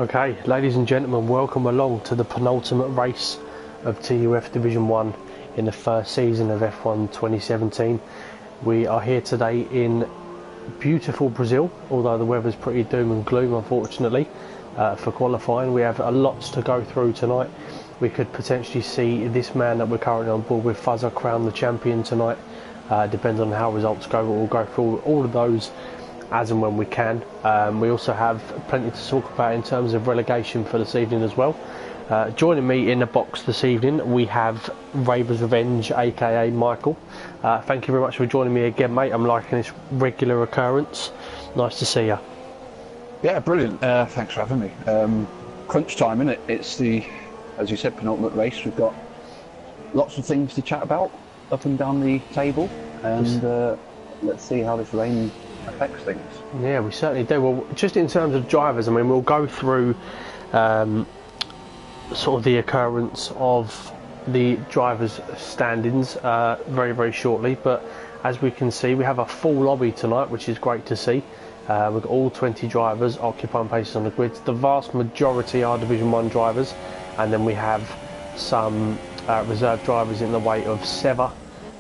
Okay, ladies and gentlemen, welcome along to the penultimate race of TUF Division 1 in the first season of F1 2017. We are here today in beautiful Brazil, although the weather's pretty doom and gloom unfortunately for qualifying. We have a lot to go through tonight. We could potentially see this man that we're currently on board with, Fuzzer, crown the champion tonight. Depends on how results go, but we'll go through all of those as and when we can. We also have plenty to talk about in terms of relegation for this evening as well. Joining me in the box this evening we have Raver's Revenge, aka Michael. Thank you very much for joining me again, mate. I'm liking this regular occurrence. Nice to see you. Yeah, brilliant. Thanks for having me. Crunch time, innit? It's the, as you said, penultimate race. We've got lots of things to chat about up and down the table, and let's see how this rain affects things. Yeah, we certainly do. Well, just in terms of drivers, I mean, we'll go through sort of the occurrence of the drivers' standings very, very shortly. But as we can see, we have a full lobby tonight, which is great to see. We've got all 20 drivers occupying places on the grid. The vast majority are Division 1 drivers, and then we have some reserve drivers in the way of Seva,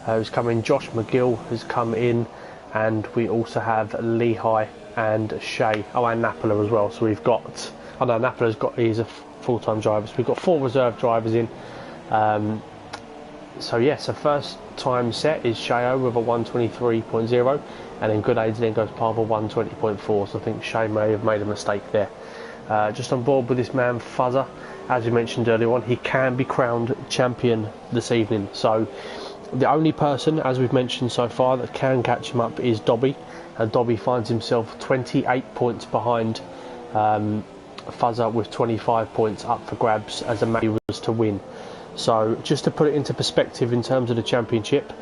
who's come in. Josh McGill has come in. And we also have Lehigh and Shea, and Napoli as well. So we've got, Napola's got, he's a full-time driver. So we've got 4 reserve drivers in. So yes, the first time set is Shea with a 123.0, and then Good Aids then goes past a 120.4. So I think Shea may have made a mistake there. Just on board with this man Fuzzer, as we mentioned earlier on, he can be crowned champion this evening. So the only person, as we've mentioned so far, that can catch him up is Dobby, and Dobby finds himself 28 points behind Fuzzer with 25 points up for grabs as a match was to win. So just to put it into perspective in terms of the championship,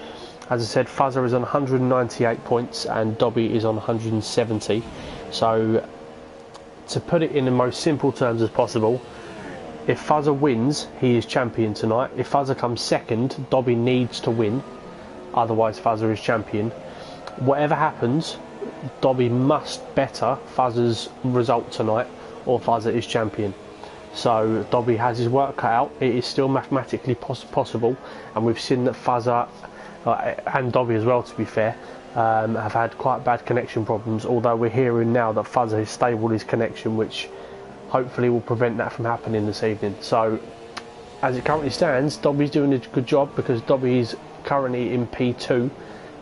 as I said, Fuzzer is on 198 points and Dobby is on 170. So to put it in the most simple terms as possible, if Fuzzer wins, he is champion tonight. If Fuzzer comes second, Dobby needs to win, otherwise Fuzzer is champion. Whatever happens, Dobby must better Fuzzer's result tonight, or Fuzzer is champion. So Dobby has his work cut out. It is still mathematically possible, and we've seen that Fuzzer and Dobby as well, to be fair, have had quite bad connection problems, although we're hearing now that Fuzzer has stabled his connection, which hopefully will prevent that from happening this evening. So as it currently stands, Dobby's doing a good job, because Dobby is currently in P2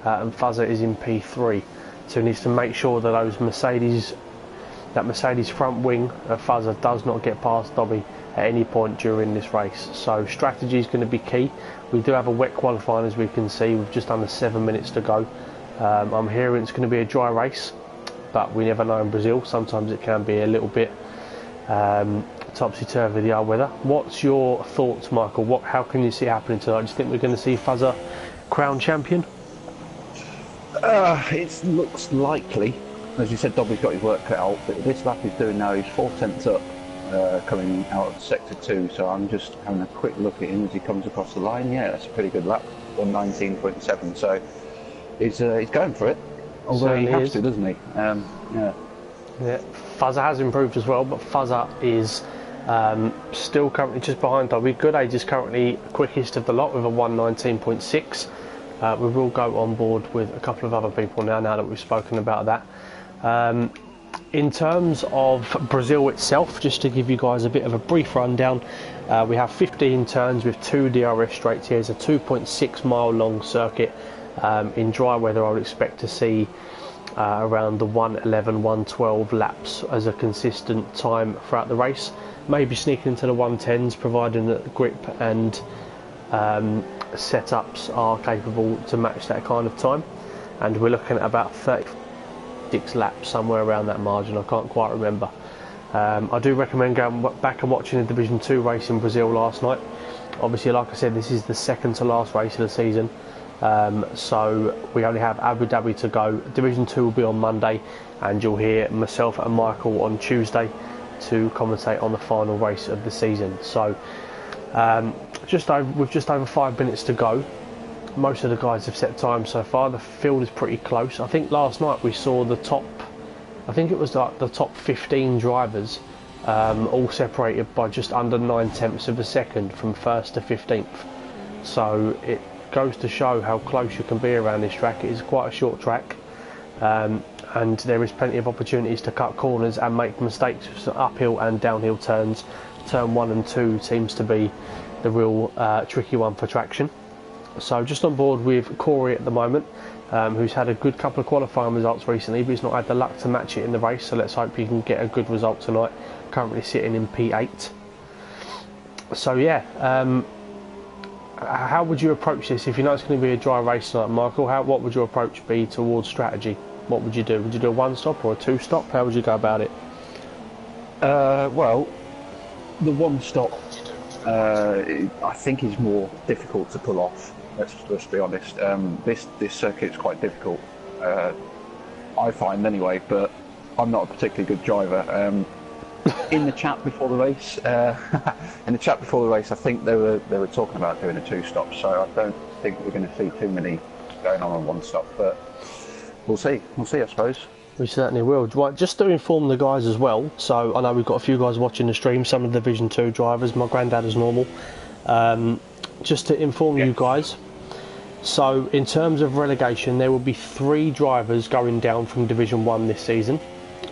and Fuzzer is in P3. So he needs to make sure that that Mercedes front wing of Fuzzer does not get past Dobby at any point during this race. So strategy is going to be key. We do have a wet qualifying, as we can see, with just under 7 minutes to go. I'm hearing it's going to be a dry race, but we never know in Brazil. Sometimes it can be a little bit topsy-turvy, the old weather. What's your thoughts, Michael? How can you see it happening tonight? Do you think we're going to see Fuzzer crown champion? It looks likely. As you said, Dobby's got his work cut out, but this lap he's doing now, he's 4 tenths up coming out of sector 2, so I'm just having a quick look at him as he comes across the line. Yeah, that's a pretty good lap, 119.7, so he's going for it, although he has to, doesn't he? Yeah, Fuzzer has improved as well, but Fuzzer is still currently just behind Dobby. Good Age is currently quickest of the lot with a 119.6. We will go on board with a couple of other people now that we've spoken about that. In terms of Brazil itself, just to give you guys a bit of a brief rundown, we have 15 turns with 2 DRS straights here. It's a 2.6 mile long circuit. In dry weather, I would expect to see around the 111, 112 laps as a consistent time throughout the race. Maybe sneaking into the 110s, providing that the grip and setups are capable to match that kind of time. And we're looking at about 36 laps, somewhere around that margin. I can't quite remember. I do recommend going back and watching the Division 2 race in Brazil last night. Obviously, like I said, this is the second to last race of the season. So we only have Abu Dhabi to go. Division 2 will be on Monday, and you'll hear myself and Michael on Tuesday to commentate on the final race of the season. So with just over 5 minutes to go. Most of the guys have set times so far. The field is pretty close. I think last night we saw the top, I think it was like the top 15 drivers all separated by just under 9/10 of a second from 1st to 15th. So it goes to show how close you can be around this track. It is quite a short track, and there is plenty of opportunities to cut corners and make mistakes with uphill and downhill turns. Turn 1 and 2 seems to be the real tricky one for traction. So just on board with Corey at the moment, who's had a good couple of qualifying results recently, but he's not had the luck to match it in the race, so let's hope he can get a good result tonight. Currently sitting in P8. So yeah, how would you approach this if you know it's going to be a dry race tonight, Michael? What would your approach be towards strategy? What would you do? Would you do a 1-stop or a 2-stop? How would you go about it? Well, the 1-stop I think is more difficult to pull off. Let's be honest. This circuit is quite difficult, I find anyway. But I'm not a particularly good driver. In the chat before the race, I think they were talking about doing a 2-stop. So I don't think we're going to see too many going on 1-stop. But we'll see. I suppose. We certainly will. Right, just to inform the guys as well, so I know we've got a few guys watching the stream, some of the Division 2 drivers, my granddad as normal. Just to inform you guys, so in terms of relegation, there will be 3 drivers going down from Division 1 this season.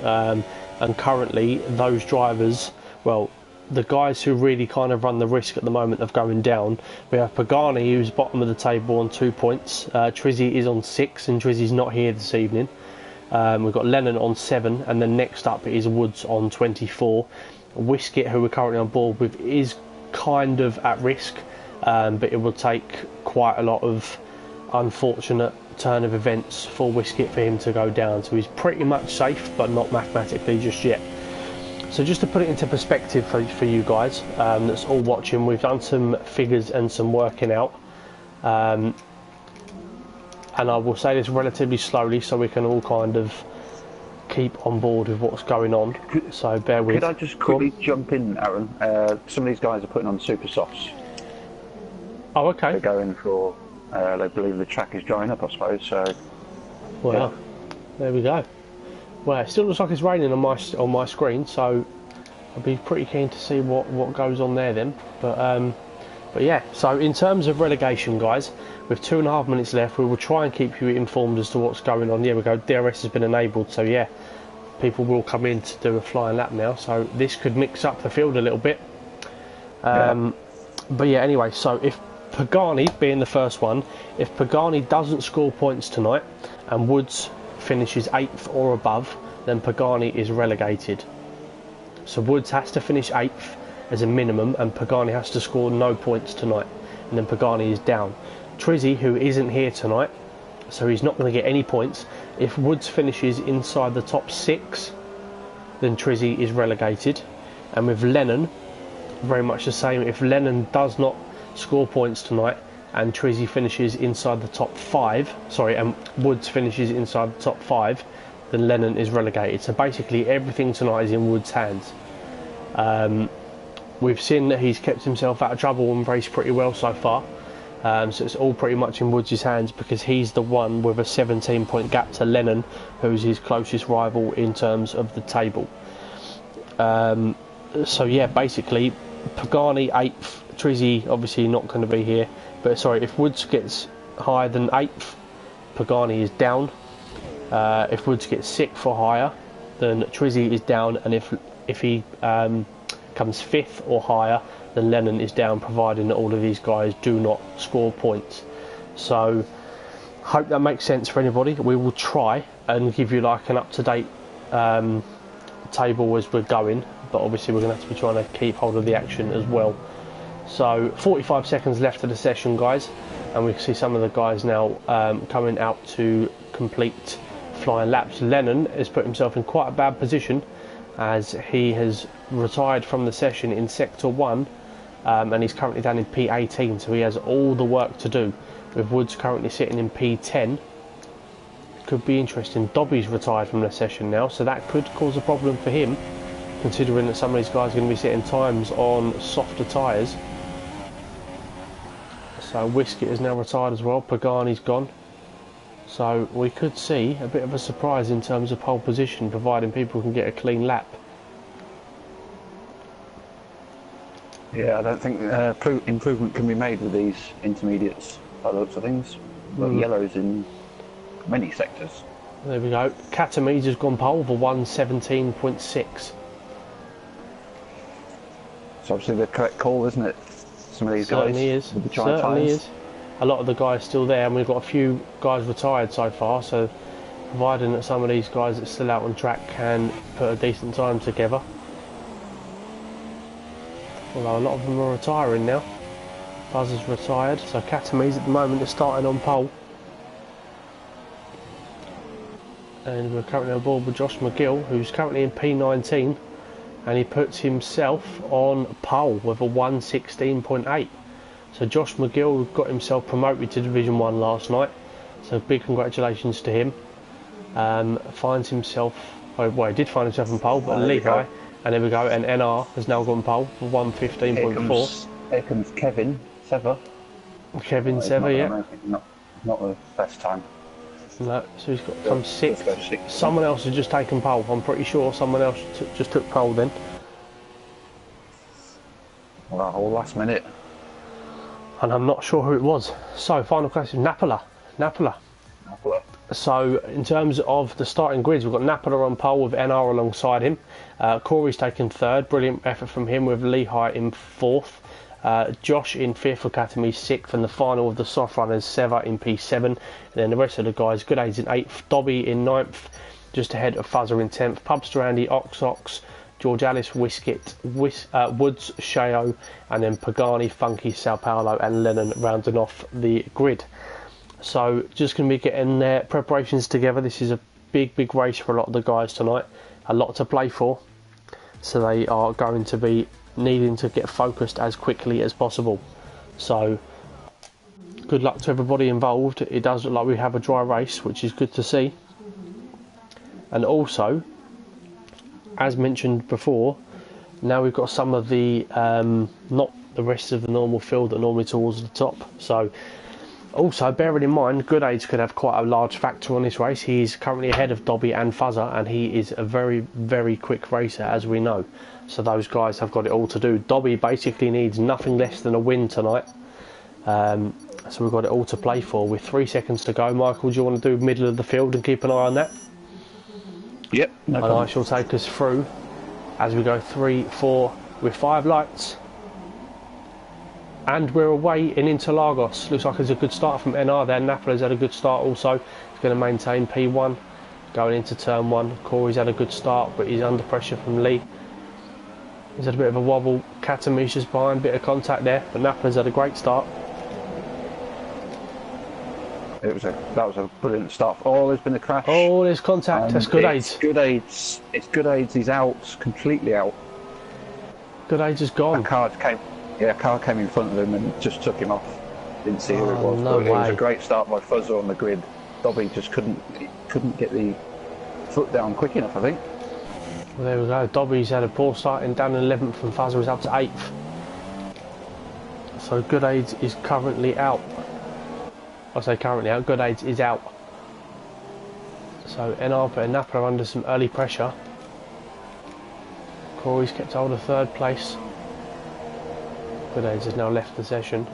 And currently, those drivers, well, the guys who really kind of run the risk at the moment of going down, we have Pagani, who's bottom of the table on 2 points. Trizzy is on 6, and Trizzy's not here this evening. We've got Lennon on 7, and then next up is Woods on 24. Wiskett, who we're currently on board with, is kind of at risk, but it will take quite a lot of unfortunate turn of events for Wiskett for him to go down. So he's pretty much safe, but not mathematically just yet. So just to put it into perspective for you guys that's all watching, we've done some figures and some working out. And I will say this relatively slowly so we can all kind of keep on board with what's going on. So bear with. Could I just quickly jump in, Aaron? Some of these guys are putting on super softs. Oh, okay. They're going for, they believe the track is drying up, I suppose. So, well, yeah. There we go. Well, it still looks like it's raining on my screen, so I'll be pretty keen to see what goes on there then. But yeah, so in terms of relegation, guys, with 2.5 minutes left, we will try and keep you informed as to what's going on. Yeah, we go, DRS has been enabled, so yeah, people will come in to do a flying lap now, so this could mix up the field a little bit. But yeah, anyway, so if Pagani, being the first one, if Pagani doesn't score points tonight and Woods finishes 8th or above, then Pagani is relegated. So Woods has to finish 8th as a minimum, and Pagani has to score no points tonight, and then Pagani is down. Trizzy, who isn't here tonight, so he's not going to get any points. If Woods finishes inside the top 6, then Trizzy is relegated. And with Lennon, very much the same. If Lennon does not score points tonight and Trizzy finishes inside the top 5, and Woods finishes inside the top 5, then Lennon is relegated. So basically everything tonight is in Woods' hands. We've seen that he's kept himself out of trouble and raced pretty well so far. So it's all pretty much in Woods' hands, because he's the one with a 17-point gap to Lennon, who's his closest rival in terms of the table. So yeah, basically Pagani 8th, Trizzy obviously not going to be here, but sorry, if Woods gets higher than 8th, Pagani is down. If Woods gets 6th or higher, then Trizzy is down, and if he comes 5th or higher, then Lennon is down, providing that all of these guys do not score points. So hope that makes sense for anybody. We will try and give you like an up-to-date table as we're going, but obviously we're going to have to be trying to keep hold of the action as well. So 45 seconds left of the session, guys, and we can see some of the guys now coming out to complete flying laps. Lennon has put himself in quite a bad position, as he has retired from the session in Sector 1, and he's currently down in P18, so he has all the work to do, with Woods currently sitting in P10. Could be interesting. Dobby's retired from the session now, so that could cause a problem for him, considering that some of these guys are going to be setting times on softer tyres. So Wiskett is now retired as well, Pagani's gone. So we could see a bit of a surprise in terms of pole position, providing people can get a clean lap. Yeah, I don't think improvement can be made with these intermediates by the looks of things. But yellows in many sectors. There we go. Katamise has gone pole for 117.6. It's obviously the correct call, isn't it? Some of these Certainly guys is. with the giant Certainly tyres. is. A lot of the guys still there, and we've got a few guys retired so far, so providing that some of these guys that are still out on track can put a decent time together. Although a lot of them are retiring now. Buzzer's retired, so Katamise at the moment is starting on pole. And we're currently on board with Josh McGill, who's currently in P19, and he puts himself on pole with a 116.8. So Josh McGill got himself promoted to Division 1 last night, so big congratulations to him. Finds himself, well, he did find himself on pole, but Lehigh, and there we go, and NR has now gone pole for 115.4. Here comes Kevin Sever. Kevin Sever, yeah. Not the best time. No, so he's got from sixth. Someone else has just taken pole. I'm pretty sure someone else just took pole then. Well, all last minute. And I'm not sure who it was. So, final question, Napola. So, in terms of the starting grids, we've got Napola on pole with NR alongside him. Corey's taken third. Brilliant effort from him with Lehigh in fourth. Josh in fifth, Academy sixth, and the final of the soft runners, Sever in P7, and then the rest of the guys, Good Aids in eighth, Dobby in ninth, just ahead of Fuzzer in 10th, Pubster Andy, Ox, George Alice, Wiskett, Woods, Shao, and then Pagani, Funky, Sao Paulo, and Lennon rounding off the grid. So just going to be getting their preparations together. This is a big race for a lot of the guys tonight, a lot to play for, so they are going to be needing to get focused as quickly as possible. So good luck to everybody involved. It does look like we have a dry race, which is good to see. And also, as mentioned before, now we've got some of the not the rest of the normal field that are normally towards the top. So also bearing in mind, Good Aids could have quite a large factor on this race. He is currently ahead of Dobby and Fuzzer, and he is a very quick racer, as we know. So those guys have got it all to do. Dobby basically needs nothing less than a win tonight. So we've got it all to play for with 3 seconds to go. Michael, do you want to do middle of the field and keep an eye on that? Yep, no problem. And I shall take us through as we go 3, 4 with 5 lights. And we're away in Interlagos. Looks like it's a good start from NR there. Napola's had a good start also. He's going to maintain P1 going into turn 1. Corey's had a good start, but he's under pressure from Lee. He's had a bit of a wobble. Katamisha's behind, bit of contact there, but Napola's had a great start. That was a brilliant start. Oh, there's been a crash. Oh, there's contact. That's Good Aids. Good Aids. It's Good Aids. He's out, completely out. Good Aids is gone. A car came in front of him and just took him off. Didn't see who it was. No but way. It was a great start by Fuzzer on the grid. Dobby just couldn't get the foot down quick enough, I think. Well, there we go. Dobby's had a poor start in down in 11th, and Fuzzer was up to 8th. So Good Aids is currently out. I say currently out. Good Aids is out. So NR putting Napola under some early pressure. Corey's kept hold of third place. Good Aids has now left the session.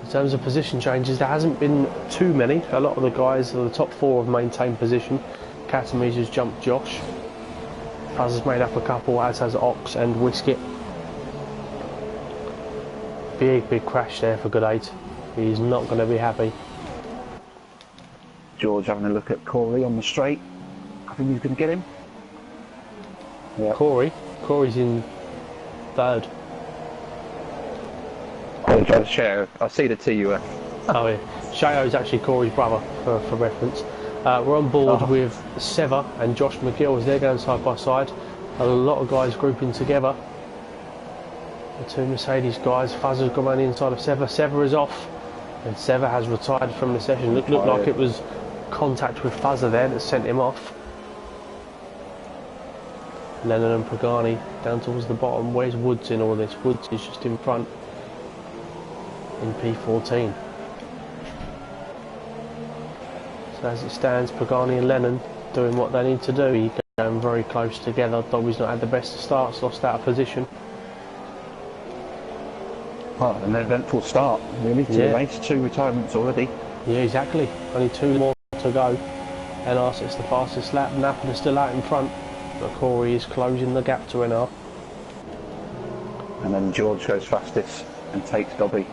In terms of position changes, there hasn't been too many. A lot of the guys, the top 4 have maintained position. Katami's has jumped Josh. Fuzz has made up a couple, as has Ox and Wiskett. Big crash there for Good Aids. He's not going to be happy. George having a look at Corey on the straight. I think he's going to get him. Yeah. Corey's in third. I see the TUF. Oh yeah, Shao's actually Corey's brother for reference. We're on board with Sever and Josh McGill as they're going side by side. A lot of guys grouping together. The 2 Mercedes guys. Fuzzer's gone on the inside of Sever. Sever is off, and Sever has retired from the session. Looked like it was contact with Fuzzer there that sent him off. Lennon and Pagani down towards the bottom. Where's Woods in all this? Woods is just in front in P14. So as it stands, Pagani and Lennon doing what they need to do. Going very close together. Dobby's not had the best of starts, lost out of position. Well, an eventful start, really, to the race. 2 retirements already. Yeah, exactly. Only 2 more to go. NR sets the fastest lap. Napoli is still out in front, but Corey is closing the gap to NR. And then George goes fastest and takes Dobby.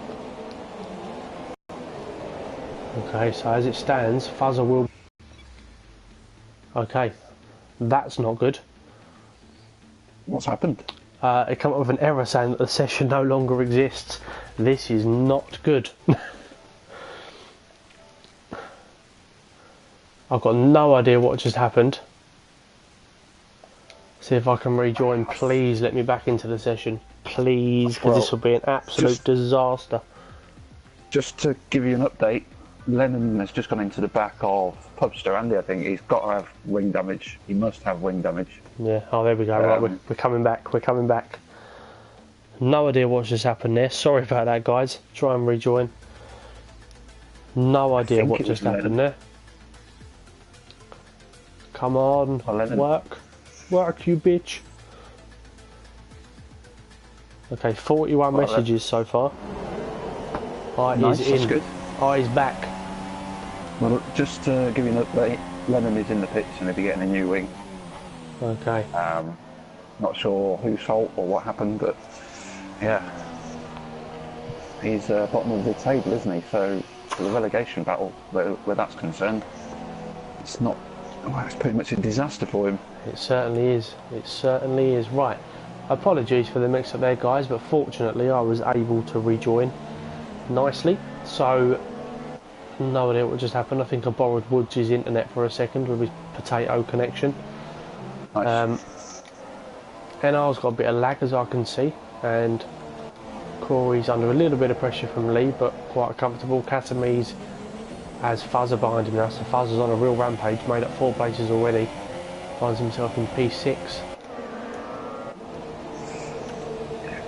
Okay, so as it stands, Fuzzer will... Okay, that's not good. What's happened? It came up with an error saying that the session no longer exists. This is not good. I've got no idea what just happened. See if I can rejoin. Please let me back into the session. Please, because this will be an absolute disaster. Just to give you an update, Lennon has just gone into the back of Pubster Andy, I think. He's got to have wing damage. He must have wing damage. Yeah, oh there we go, right, we're coming back, we're coming back. No idea what's just happened there, sorry about that guys, try and rejoin. No idea what just happened there. Come on, work you bitch. Okay, 41 messages so far. Nice, is in, that's good. He's back. Well, just to give you an update, Lennon is in the pits and he'll be getting a new wing. Okay. Not sure whose fault or what happened, but yeah, he's bottom of the table, isn't he? So for the relegation battle, where that's concerned, it's not. Well, it's pretty much a disaster for him. It certainly is. It certainly is. Right. Apologies for the mix-up there, guys, but fortunately I was able to rejoin nicely. So no idea what just happened. I think I borrowed Woods' internet for a second with his potato connection. Nice. NR's got a bit of lag as I can see, and Corey's under a little bit of pressure from Lee, but quite comfortable. Katami's has Fuzzer behind him now, so Fuzzer's on a real rampage, made up 4 places already. Finds himself in P6.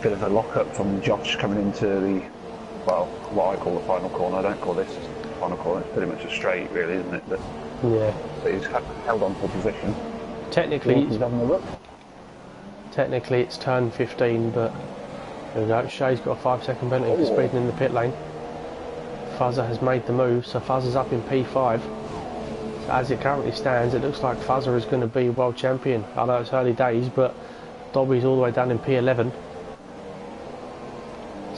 Bit of a lock-up from Josh coming into the, well, what I call the final corner. I don't call this the final corner, it's pretty much a straight really, isn't it? But yeah. But he's held on to position. Technically, he's having a look. Technically it's turn 15, but there we go. Shay's got a 5-second penalty for speeding in the pit lane. Fuzzer has made the move, so Fuzzer's up in P5. So as it currently stands, it looks like Fuzzer is going to be world champion. I know it's early days, but Dobby's all the way down in P11.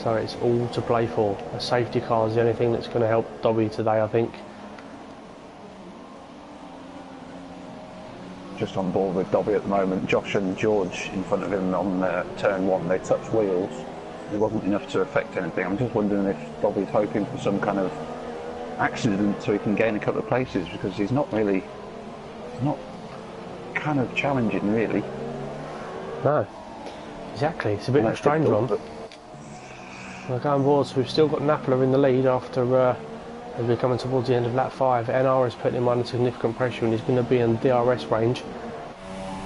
So it's all to play for. A safety car is the only thing that's going to help Dobby today, I think. Just on board with Dobby at the moment. Josh and George in front of him on turn 1. They touched wheels. It wasn't enough to affect anything. I'm just wondering if Dobby's hoping for some kind of accident so he can gain a couple of places, because he's not kind of challenging really. No, exactly. It's a bit of a strange one. We're going board, so we've still got Napoli in the lead after as we're coming towards the end of lap 5. NR is putting him under significant pressure and he's going to be in DRS range.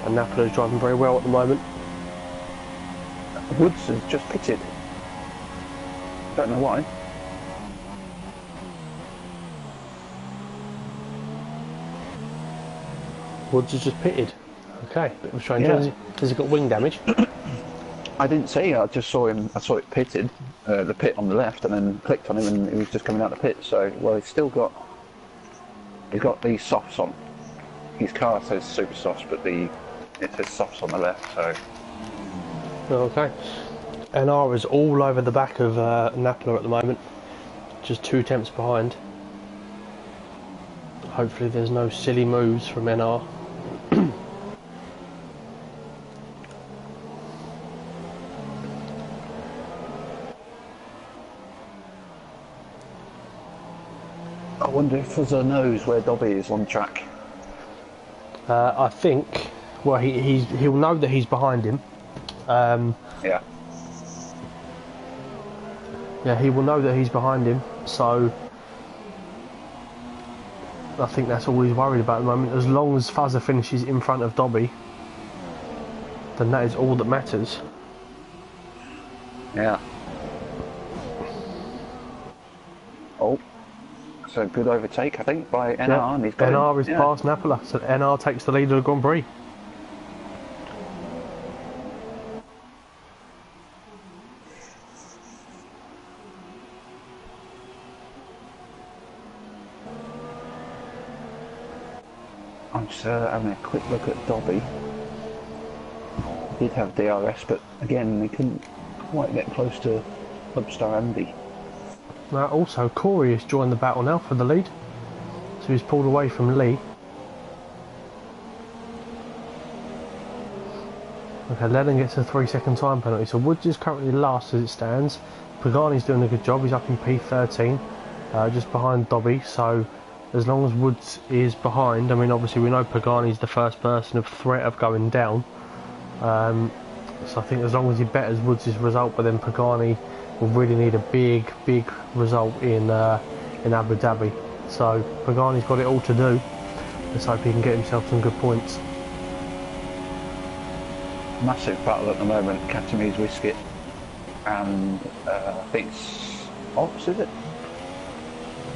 And Napoli is driving very well at the moment. Woods has just pitted. Don't know why. Woods has just pitted. Okay, bit of a strange one. Has he got wing damage? I didn't see. I just saw him. I saw it pitted, the pit on the left, and then clicked on him, and he was just coming out the pit. So, well, he's got these softs on. His car says super softs, but it says softs on the left. So, okay. NR is all over the back of Napoli at the moment, just 2 tenths behind. Hopefully, there's no silly moves from NR. I wonder if Fuzzer knows where Dobby is on track. I think, well, he'll know that he's behind him. Yeah. Yeah, he will know that he's behind him, so I think that's all he's worried about at the moment. As long as Fuzzer finishes in front of Dobby, then that is all that matters. Yeah. Oh. It's a good overtake, I think, by NR. Yeah. And he's got NR is past Napoli, so NR takes the lead of the Grand Prix. Just having a quick look at Dobby. Did have DRS, but again, they couldn't quite get close to Clubstar Andy. Now also Corey has joined the battle now for the lead, so he's pulled away from Lee. Okay, Lennon gets a 3-second time penalty, so Woods is currently last as it stands. Pagani's doing a good job, he's up in P13, just behind Dobby, so as long as Woods is behind, I mean obviously we know Pagani's the first person of threat of going down, so I think as long as he betters Woods' result, but then Pagani will really need a big result in Abu Dhabi. So Pagani's got it all to do. Let's hope he can get himself some good points. Massive battle at the moment. Katami's Wiskit and I think it's Ox, is it?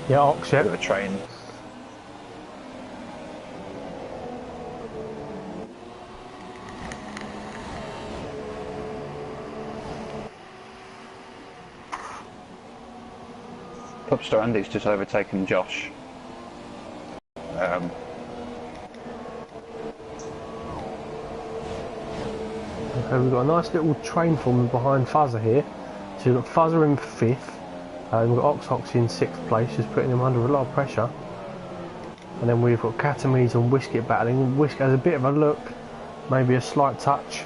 Yeah, Ox, yeah. Bit of a train. Clubstar Andy's just overtaken Josh. Okay, we've got a nice little train forming behind Fuzzer here. So we've got Fuzzer in 5th, we've got Ox in 6th place, just putting him under a lot of pressure. And then we've got Katami's and Wiskit battling. Wiskit has a bit of a look, maybe a slight touch.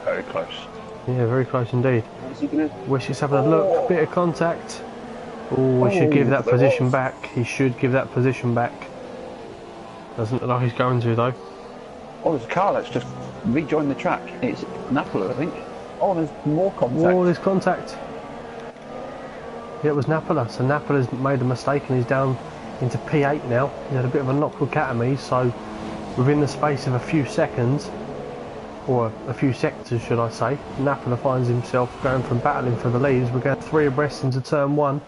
Very close. Yeah, very close indeed. Wiskit's having a look, bit of contact. Oh, he should give that position back. He should give that position back. Doesn't look like he's going to though. Oh, there's a car that's just rejoined the track. It's Napoli, I think. Oh, there's more contact. Oh, there's contact. Yeah, it was Napola. So Napola's made a mistake and he's down into P8 now. He had a bit of a knock with Katami, so within the space of a few seconds, or a few sectors should I say, Napola finds himself going from battling for the leads. We're going 3 abreast into turn 1.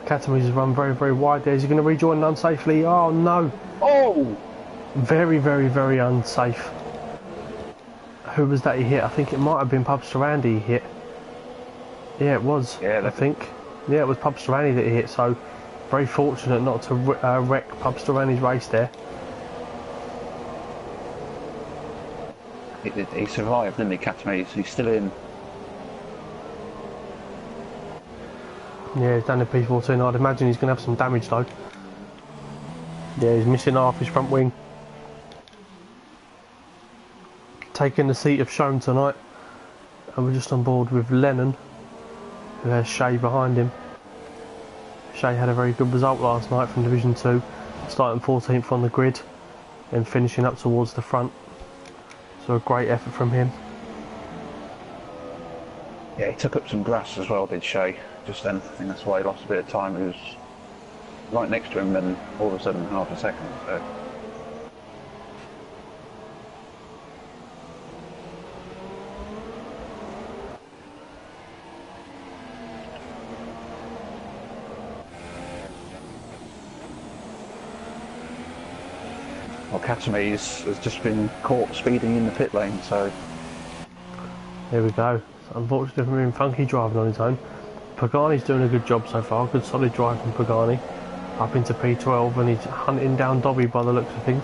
Katami's run very wide there. Is he going to rejoin unsafely? Oh no! Oh! Very unsafe. Who was that he hit? I think it might have been Pubster Andy he hit. Yeah, it was. Yeah, I think. Yeah, it was Pubster Andy that he hit. So very fortunate not to wreck Pubster Andy's race there. He survived, didn't he, Katami? He's still in. Yeah, he's down in P14. I'd imagine he's going to have some damage though. Yeah, he's missing half his front wing. Taking the seat of Shone tonight. And we're just on board with Lennon, who has Shay behind him. Shay had a very good result last night from Division 2, starting 14th on the grid and finishing up towards the front. So a great effort from him. Yeah, he took up some grass as well, did Shay, just then. I think that's why he lost a bit of time. He was right next to him, then all of a sudden half a second. So. Well, Katami's has just been caught speeding in the pit lane, so... There we go. Unfortunately for him, Funky driving on his own. Pagani's doing a good job so far. Good solid drive from Pagani. Up into P12 and he's hunting down Dobby by the looks of things.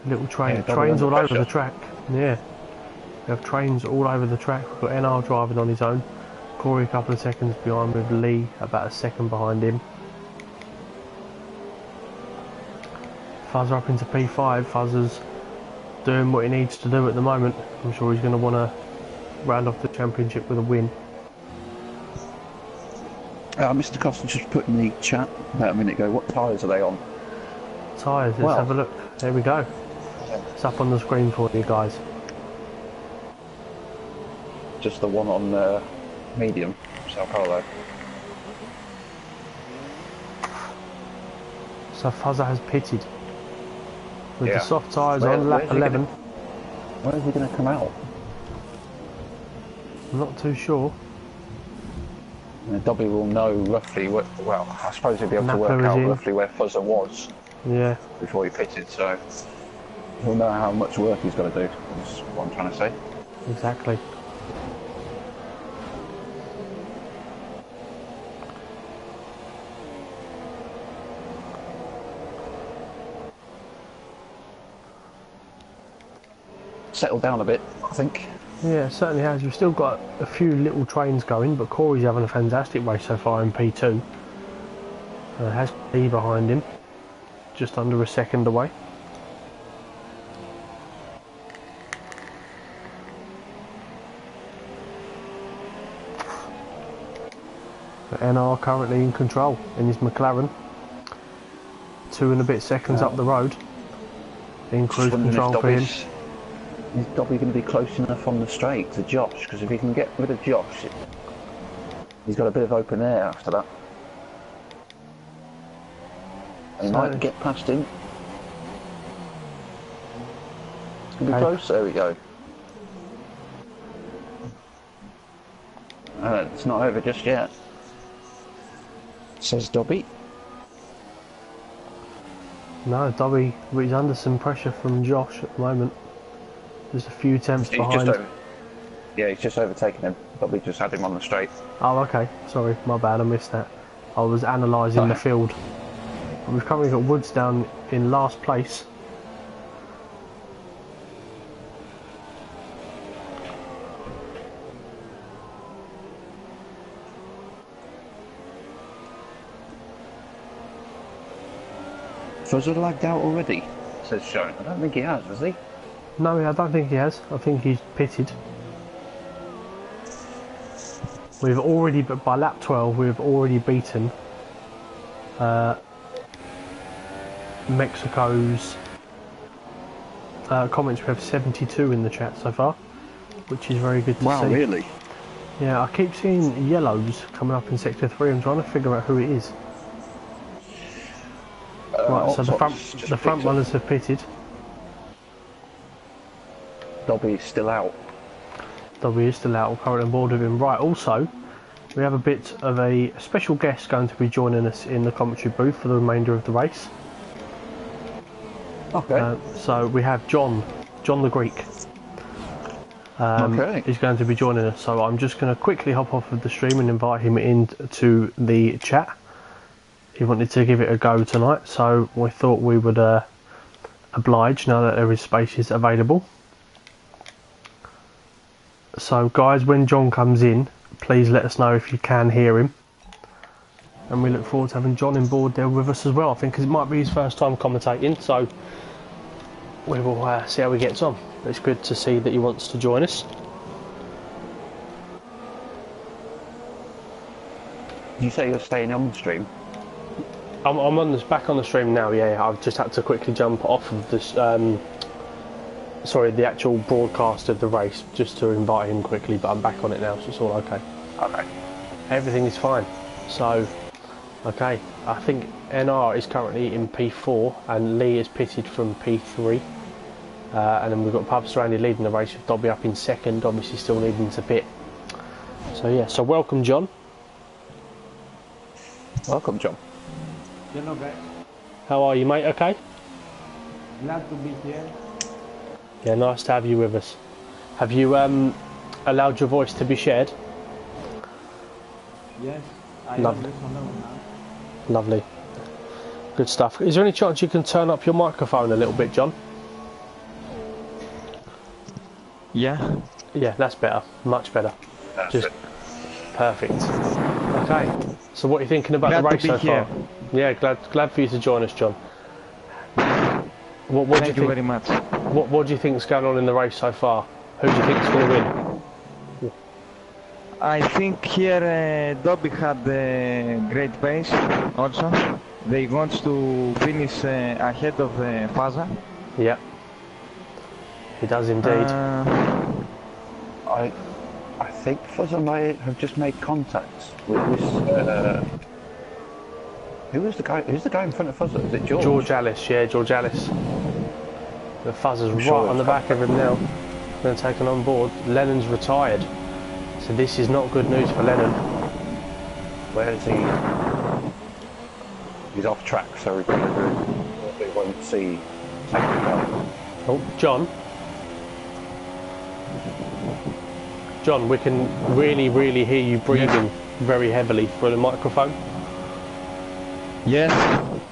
Little train. Yeah, trains all over the track. Yeah. We have trains all over the track. We've got NR driving on his own. Corey a couple of seconds behind with Lee about a second behind him. Fuzzer up into P5. Fuzzer's doing what he needs to do at the moment. I'm sure he's going to want to round off the championship with a win. Mr. Costa just put in the chat about a minute ago, what tyres are they on? Tyres, let's have a look. There we go. It's up on the screen for you guys. Just the one on medium, Sao Paulo. So Fuzzer has pitted. With the soft tyres on lap 11. Where is he going to come out? I'm not too sure. Dobby will know roughly what, well, I suppose he'll be able to work out roughly where Fuzzer was. Yeah. Before he pitted, so he'll know how much work he's got to do, is what I'm trying to say. Exactly. settled down a bit, I think. Yeah, it certainly has. We've still got a few little trains going, but Corey's having a fantastic race so far in P2. Has Lee behind him, just under a second away. But NR currently in control in his McLaren. 2 and a bit seconds up the road. In cruise control for him. Is Dobby going to be close enough on the straight to Josh? Because if he can get rid of Josh, he's got a bit of open air after that. He might get past him. It's going to be close. There we go. It's not over just yet, says Dobby. No, Dobby, he's under some pressure from Josh at the moment. There's a few tenths behind. Yeah, he's just overtaken him. Dobby just had him on the straight. Oh, okay. Sorry, my bad. I missed that. I was analysing the field. We've currently got Woods down in last place. Fuzzer lagged out already, says Sean. I don't think he has he? No, I don't think he has. I think he's pitted. We've already, by lap 12, we've already beaten Mexico's comments. We have 72 in the chat so far, which is very good to see. Wow, really? Yeah, I keep seeing yellows coming up in sector 3. I'm trying to figure out who it is. Right, so the front runners have pitted. Dobby is still out. Dobby is still out. We're currently on board with him. Right, also, we have a bit of a special guest going to be joining us in the commentary booth for the remainder of the race. Okay. So we have John the Greek. Okay. He's going to be joining us. So I'm just going to quickly hop off of the stream and invite him into the chat. He wanted to give it a go tonight, so we thought we would oblige now that there is spaces available. So guys, when John comes in, please let us know if you can hear him. And we look forward to having John on board there with us as well, I think, because it might be his first time commentating, so we will see how he gets on. But it's good to see that he wants to join us. Did you say you're staying on the stream? I'm on this, back on the stream now, yeah. I've just had to quickly jump off of this, the actual broadcast of the race, just to invite him quickly, but I'm back on it now, so it's all okay. Okay. Everything is fine. So, okay, I think NR is currently in P4, and Lee is pitted from P3. And then we've got Pubs Randy leading the race with Dobby up in second, obviously still needing to pit. So yeah, so welcome John. Welcome, John. Hello guys, How are you, mate? Okay? glad to be here. Yeah, nice to have you with us. Have you allowed your voice to be shared? Yes, I Lovely. am listening now. Lovely. Good stuff. Is there any chance you can turn up your microphone a little bit, John? Yeah. Yeah, that's better. Much better. Just perfect. Okay. So what are you thinking about the race so far? Yeah, glad for you to join us, John. What do Thank you very much. What do you think is going on in the race so far? Who do you think is going to win? I think here Dobby had a great pace also. They want to finish ahead of Faza. Yeah. He does indeed. I think Fuzzer may have just made contact with this. Who's the guy in front of Fuzzer? Is it George? George Alice, yeah, George Alice. The Fuzzer's right sure on the back of him now. Going to take him on board. Lennon's retired. So this is not good news for Lennon. Where is he? He's off track, so we won't see. Oh, John. John, we can really hear you breathing very heavily through the microphone. Yes.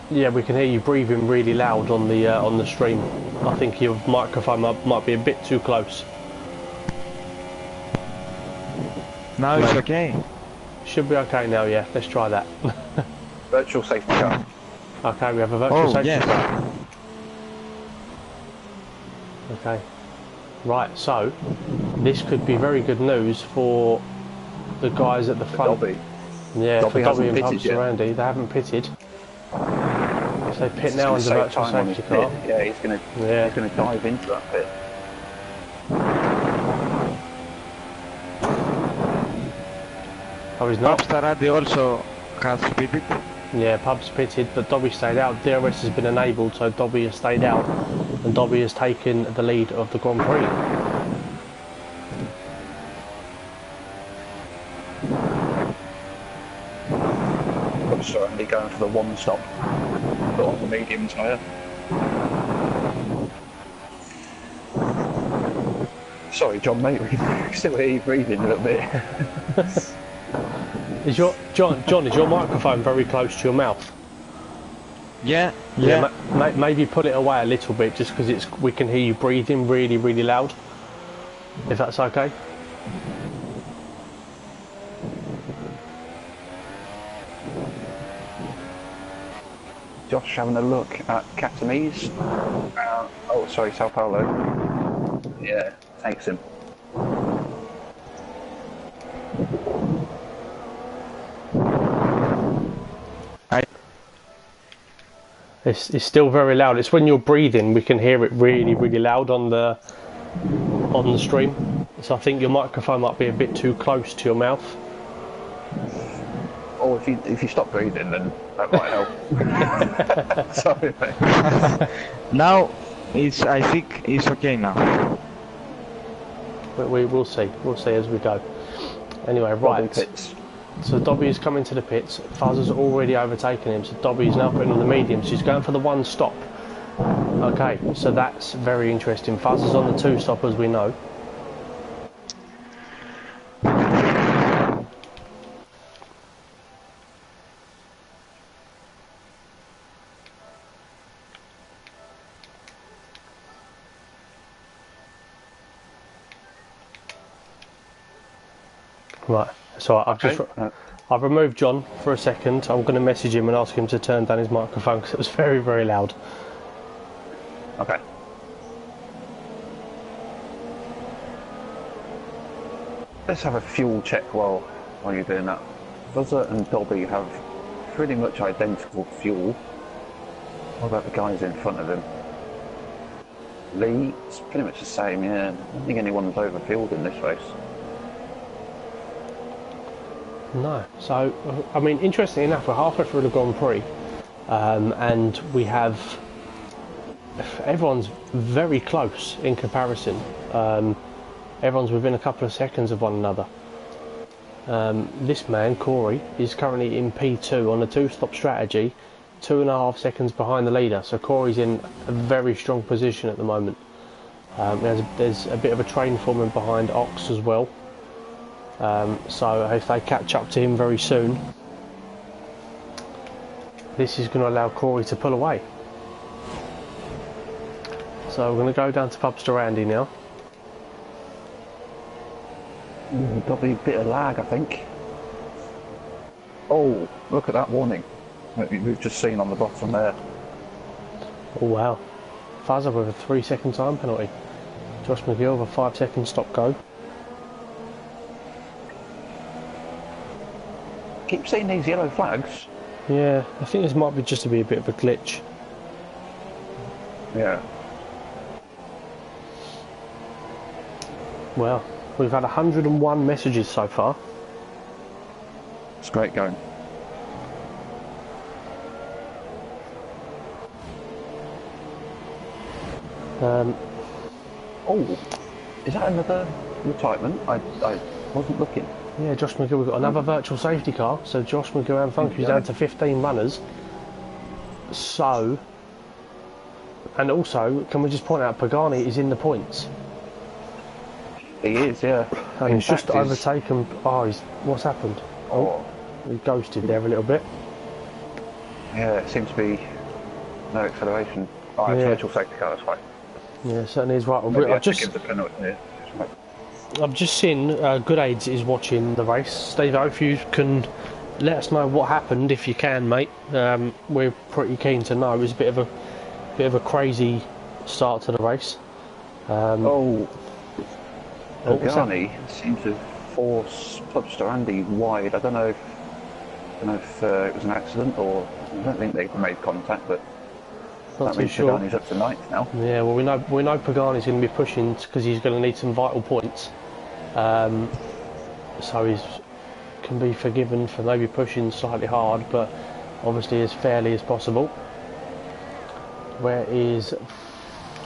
Yeah, we can hear you breathing really loud on the stream. I think your microphone might be a bit too close. Now it's okay. Should be okay now, yeah. Let's try that. Virtual safety car. Okay, we have a virtual safety yes. car. Okay. Right, so this could be very good news for the guys at the front. Dobby. Yeah, Dobby for Dobby hasn't and pitted Pubs yet. Randy, they haven't pitted. If they pit It's now gonna under save virtual time on his safety car. pit. Yeah, he's gonna dive into that pit. Oh, he's not. Randy also has pitted. Yeah, Pubs pitted, but Dobby stayed out. DRS has been enabled, so Dobby has stayed out, and Dobby has taken the lead of the Grand Prix. So Andy going for the one stop. Put on the medium tyre. Sorry, John, mate. We still hear you breathing a little bit. Is your John? Is your microphone very close to your mouth? Yeah. Maybe pull it away a little bit, just because we can hear you breathing really, really loud. If that's okay. Josh having a look at Catamese. Oh, sorry, Sao Paulo. Yeah, takes him. It's still very loud. It's when you're breathing, we can hear it really, really loud on the stream. So I think your microphone might be a bit too close to your mouth. Or if you stop breathing, then that might help. Sorry, mate. Now I think it's okay now. But we'll see. We'll see as we go. Anyway, right. Pits. So Dobby is coming to the pits. Fuzzer's already overtaken him. So Dobby is now putting on the medium. So he's going for the one stop. Okay, so that's very interesting. Fuzzer's on the two stop, as we know. Right, so I've removed John for a second. I'm going to message him and ask him to turn down his microphone because it was very, very loud. Okay. Let's have a fuel check while you're doing that. Buzzer and Dobby have pretty much identical fuel. What about the guys in front of him? Lee, it's pretty much the same, yeah. I don't think anyone's overfueled in this race. No. So, I mean, interestingly enough, we're halfway through the Grand Prix, and we have everyone's very close in comparison. Everyone's within a couple of seconds of one another. This man, Corey, is currently in P2 on a two-stop strategy, 2.5 seconds behind the leader. So Corey's in a very strong position at the moment. There's a bit of a train forming behind Ox as well. So if they catch up to him very soon, this is going to allow Corey to pull away. So we're going to go down to Pubs to Randy now. Probably a bit of lag, I think. Oh, look at that warning that we've just seen on the bottom there. Oh wow. Fuzzer with a 3-second time penalty. Josh McGill with a 5-second stop go. Keep seeing these yellow flags. Yeah, I think this might be just to be a bit of a glitch. Yeah. Well, we've had 101 messages so far. It's great going. Oh, is that another retirement? I wasn't looking. Yeah, Josh McGill, we've got another virtual safety car. So Josh McGill and Funky's down to 15 runners. So, and also, can we just point out, Pagani is in the points. He is, yeah. And he's just overtaken. Oh, what's happened? Oh, he ghosted there a little bit. Yeah, it seems to be no acceleration. Oh, it's Yeah. virtual safety car, that's fine. Yeah, certainly is right. Maybe I I've should just give the penalty there. I've just seen Good Aids is watching the race. Steve, if you can let us know what happened, if you can, mate. We're pretty keen to know. It was a bit of a crazy start to the race. Oh, What was that? Pagani seemed to force Pubster Andy wide. I don't know if it was an accident or I don't think they made contact, but Not that too means sure. Pagani's up to ninth now. Yeah, well, we know Pagani's going to be pushing because he's going to need some vital points. So he's can be forgiven for maybe pushing slightly hard, but obviously as fairly as possible. Where is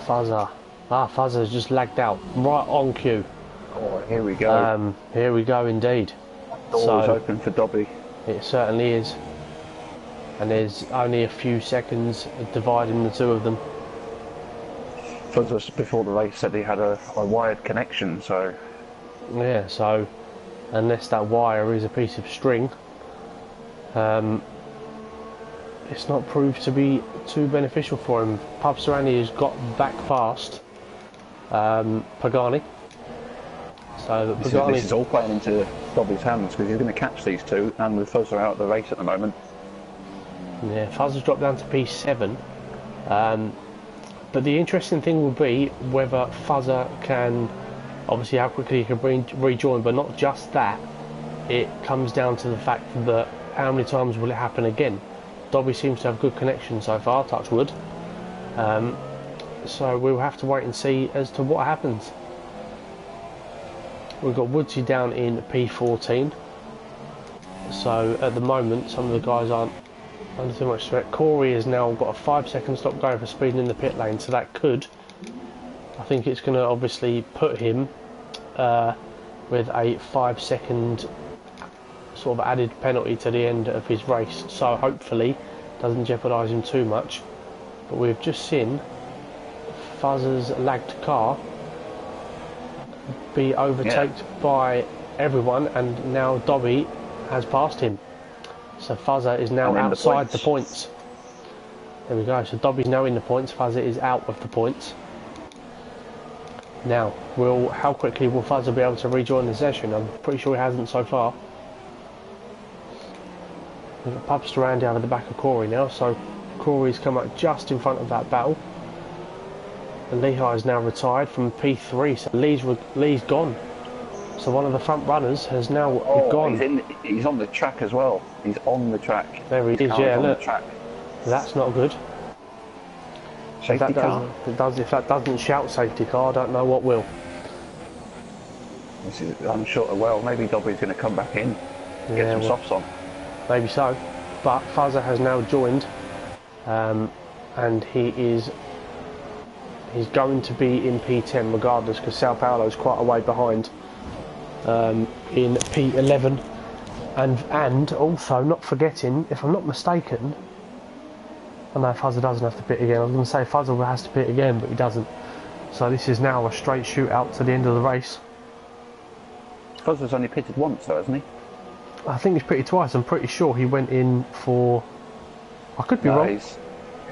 Fuzzer? Fuzzer's just lagged out right on cue. Oh, here we go. Here we go indeed. Doors open for Dobby. It certainly is. And there's only a few seconds dividing the two of them. Fuzzer before the race said he had a wired connection, so Yeah, so unless that wire is a piece of string, it's not proved to be too beneficial for him. Pubserani has got back past Pagani. So Pagani, this is all playing into Dobby's hands because he's going to catch these two, and with Fuzzer out of the race at the moment. yeah, Fuzzer's dropped down to P7. But the interesting thing will be whether Fuzzer can, obviously how quickly he can rejoin, but not just that. It comes down to the fact that how many times will it happen again. Dobby seems to have good connection so far, touch wood. So we'll have to wait and see as to what happens. We've got Woodsy down in P14. So at the moment some of the guys aren't under too much threat. Corey has now got a 5-second stop going for speeding in the pit lane, so that could, I think it's going to obviously put him with a 5-second sort of added penalty to the end of his race, so hopefully doesn't jeopardise him too much. But we've just seen Fuzzer's lagged car be overtaken by everyone, and now Dobby has passed him. So Fuzzer is now outside the points. There we go, so Dobby's now in the points, Fuzzer is out of the points. Now, how quickly will Fuzzer be able to rejoin the session? I'm pretty sure he hasn't so far. We've got Pubster Andy out of the back of Corey now, so Corey's come up just in front of that battle. And Lehigh is now retired from P3, so Lee's gone. So one of the front runners has now gone. He's on the track as well. He's on the track. There he is, yeah, look. That's not good. Safety car. If that doesn't shout safety car, I don't know what will. I'm sure, well, maybe Dobby's going to come back in and get some softs on. Maybe so. But Fuzzer has now joined, and he's going to be in P10 regardless, because Sao Paulo's quite a way behind. In P11, and also not forgetting, if I'm not mistaken, I know Fuzzer doesn't have to pit again. I was going to say Fuzzer has to pit again, but he doesn't. So this is now a straight shootout to the end of the race. Fuzzer's only pitted once though, hasn't he? I think he's pitted twice. I'm pretty sure he went in for... I could be wrong.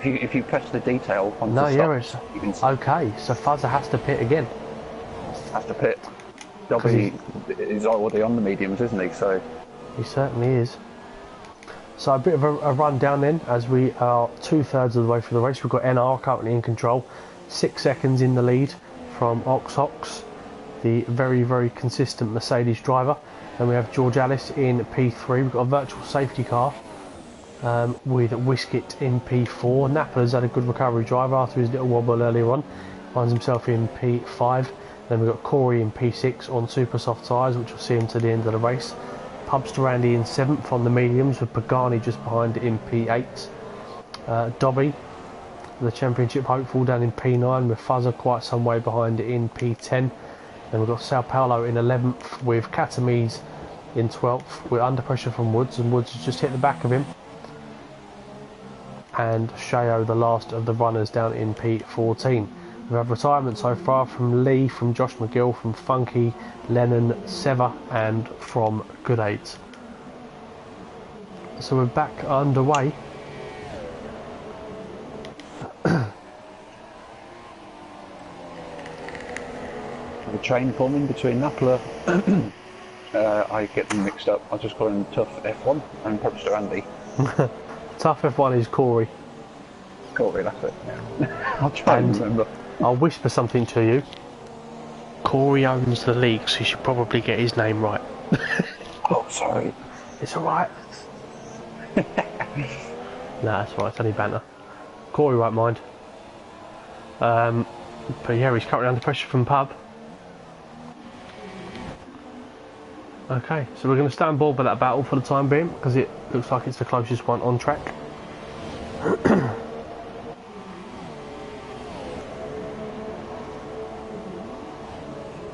If you press the detail on no, the stops, you can see. Okay, so Fuzzer has to pit again. Has to pit. Dobby is already on the mediums, isn't he? So he certainly is. So a bit of a rundown then, as we are 2/3 of the way through the race. We've got NR currently in control, 6 seconds in the lead from Ox, the very, very consistent Mercedes driver. Then we have George Alice in P3. We've got a virtual safety car with Wiskett in P4. Napper's had a good recovery drive after his little wobble earlier on. Finds himself in P5. Then we've got Corey in P6 on super soft tyres, which will see him to the end of the race. Pubster Andy in 7th on the mediums, with Pagani just behind in P8. Dobby, the championship hopeful, down in P9, with Fuzzer quite some way behind in P10. Then we've got Sao Paulo in 11th, with Catamiz in 12th. We're under pressure from Woods, and Woods has just hit the back of him. And Shao, the last of the runners, down in P14. We have retirement so far from Lee, from Josh McGill, from Funky, Lennon, Sever, and from Good Aids. So we're back underway. train forming between Napoli. I get them mixed up. I just call him TUF F1 and Pubster Andy. TUF F1 is Corey. Corey, that's it. Yeah. I'll try and remember. I'll whisper something to you. Corey owns the league, so you should probably get his name right. Oh, sorry. It's alright. Nah, it's alright, it's only banter. Corey won't mind. But yeah, he's currently under pressure from Pub. Okay, so we're going to stay on board with that battle for the time being, because it looks like it's the closest one on track.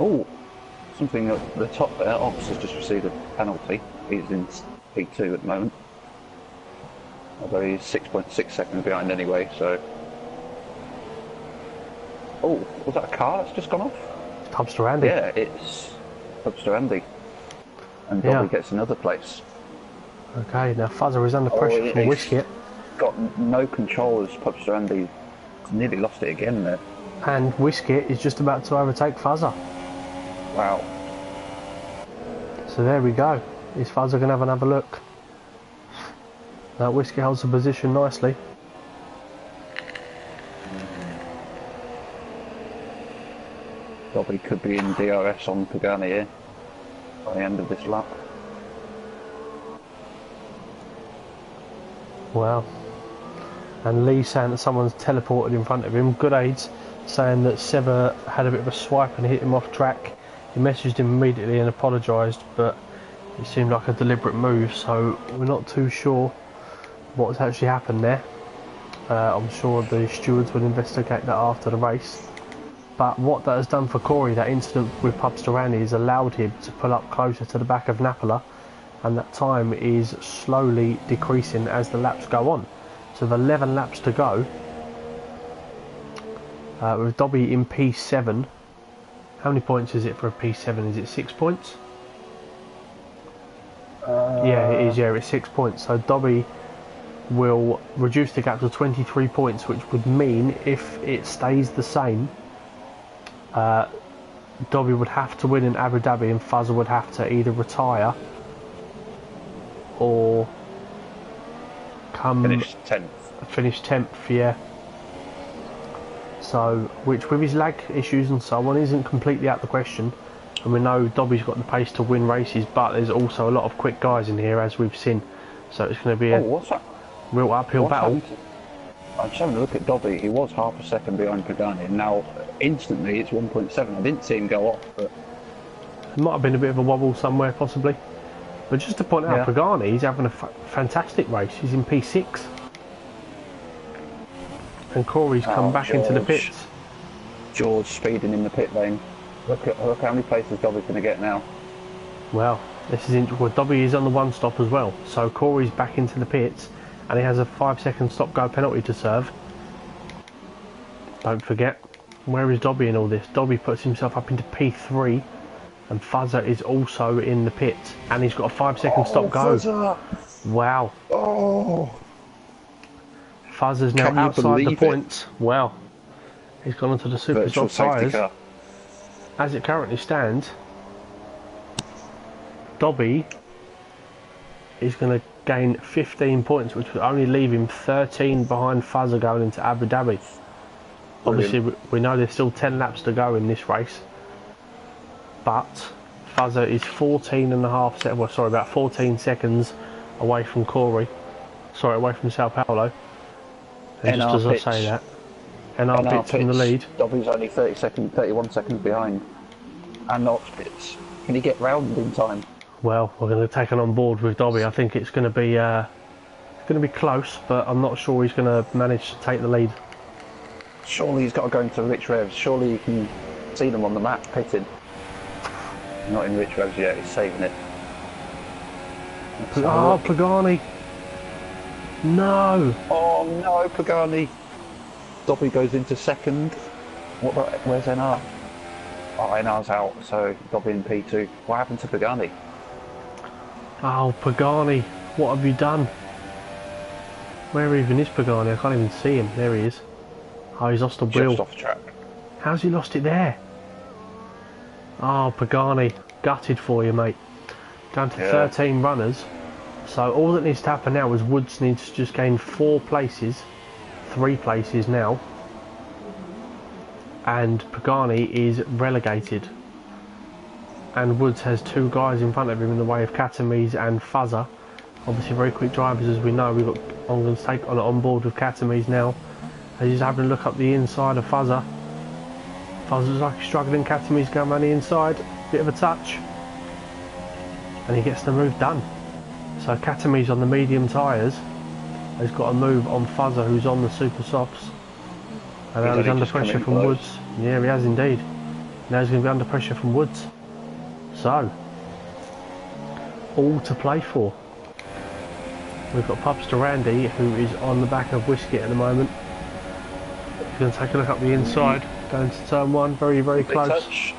Oh, something at the top there. Ox has just received a penalty. He's in P2 at the moment. Although he's 6.6 seconds behind anyway, so... Oh, was that a car that's just gone off? Pubster Andy. Yeah, it's Pubster Andy. And Dobby gets another place. Okay, now Fuzzer is under pressure from Whiskey. Got no control as Pubster Andy nearly lost it again there. And Whiskey is just about to overtake Fuzzer. Wow. So there we go. Is Fuzzer going to have another look? Now Whiskey holds the position nicely. Dobby could be in DRS on Pagani here by the end of this lap. Wow. And Lee saying that someone's teleported in front of him. Good aids saying that Sever had a bit of a swipe and hit him off track. He messaged him immediately and apologised, but it seemed like a deliberate move, so we're not too sure what's actually happened there. I'm sure the stewards will investigate that after the race. But what that has done for Corey, that incident with Pubster Andy, has allowed him to pull up closer to the back of Napola, and that time is slowly decreasing as the laps go on. So with 11 laps to go, with Dobby in P7, how many points is it for a P7? Is it 6 points? Yeah, it is. Yeah, it's 6 points. So Dobby will reduce the gap to 23 points, which would mean if it stays the same, Dobby would have to win in Abu Dhabi and Fuzzer would have to either retire or finish 10th, yeah. So, which with his lag issues and so on isn't completely out of the question. And we know Dobby's got the pace to win races, but there's also a lot of quick guys in here, as we've seen. So it's going to be a real uphill battle. I'm just having a look at Dobby. He was half a second behind Pagani, and now instantly it's 1.7. I didn't see him go off, but it might have been a bit of a wobble somewhere, possibly. But just to point out, Pagani, he's having a fantastic race. He's in P6. And Corey's come back into the pits. George speeding in the pit lane. Look how many places Dobby's going to get now. Well, Dobby is on the one stop as well. So Corey's back into the pits, and he has a 5-second stop-go penalty to serve. Don't forget, where is Dobby in all this? Dobby puts himself up into P3, and Fuzzer is also in the pits, and he's got a 5-second stop-go. Fuzzer! Wow. Oh! Fuzzer's now outside the points. Wow. He's gone onto the super soft tyres. As it currently stands, Dobby is going to gain 15 points, which would only leave him 13 behind Fuzzer going into Abu Dhabi. Obviously, we know there's still 10 laps to go in this race, but Fuzzer is about 14 seconds away from Corey. Sorry, away from Sao Paulo. And just as I say that, NR Pits from the lead. Dobby's only 31 seconds behind. And Ox Pits. Can he get round in time? Well, we're going to take it on board with Dobby. I think it's going to be close, but I'm not sure he's going to manage to take the lead. Surely he's got to go into Rich Revs. Surely you can see them on the map pitting. Not in Rich Revs yet. He's saving it. Oh, Pagani! No! Oh no, Pagani! Dobby goes into second. Where's NR? Oh, NR's out, so Dobby in P2. What happened to Pagani? Oh, Pagani, what have you done? Where even is Pagani? I can't even see him. There he is. Oh, he's lost a wheel. Just off track. How's he lost it there? Oh, Pagani, gutted for you, mate. Down to Yeah. 13 runners. So all that needs to happen now is Woods needs to just gain 4 places, 3 places now, and Pagani is relegated. And Woods has 2 guys in front of him in the way of Katamise and Fuzzer. Obviously very quick drivers, as we know. I'm going to take on board with Katamise now. As he's having a look up the inside of Fuzzer. Fuzzer's like struggling, Katamise going around the inside, bit of a touch, and he gets the move done. So Katamise on the medium tyres has got a move on Fuzzer, who's on the super softs. And now he's under pressure from Woods. Yeah, he has indeed. Now he's going to be under pressure from Woods. So, all to play for. We've got Pubs to Randy, who is on the back of Whiskey at the moment. He's going to take a look up the inside, going to turn 1, very, very close. Touch.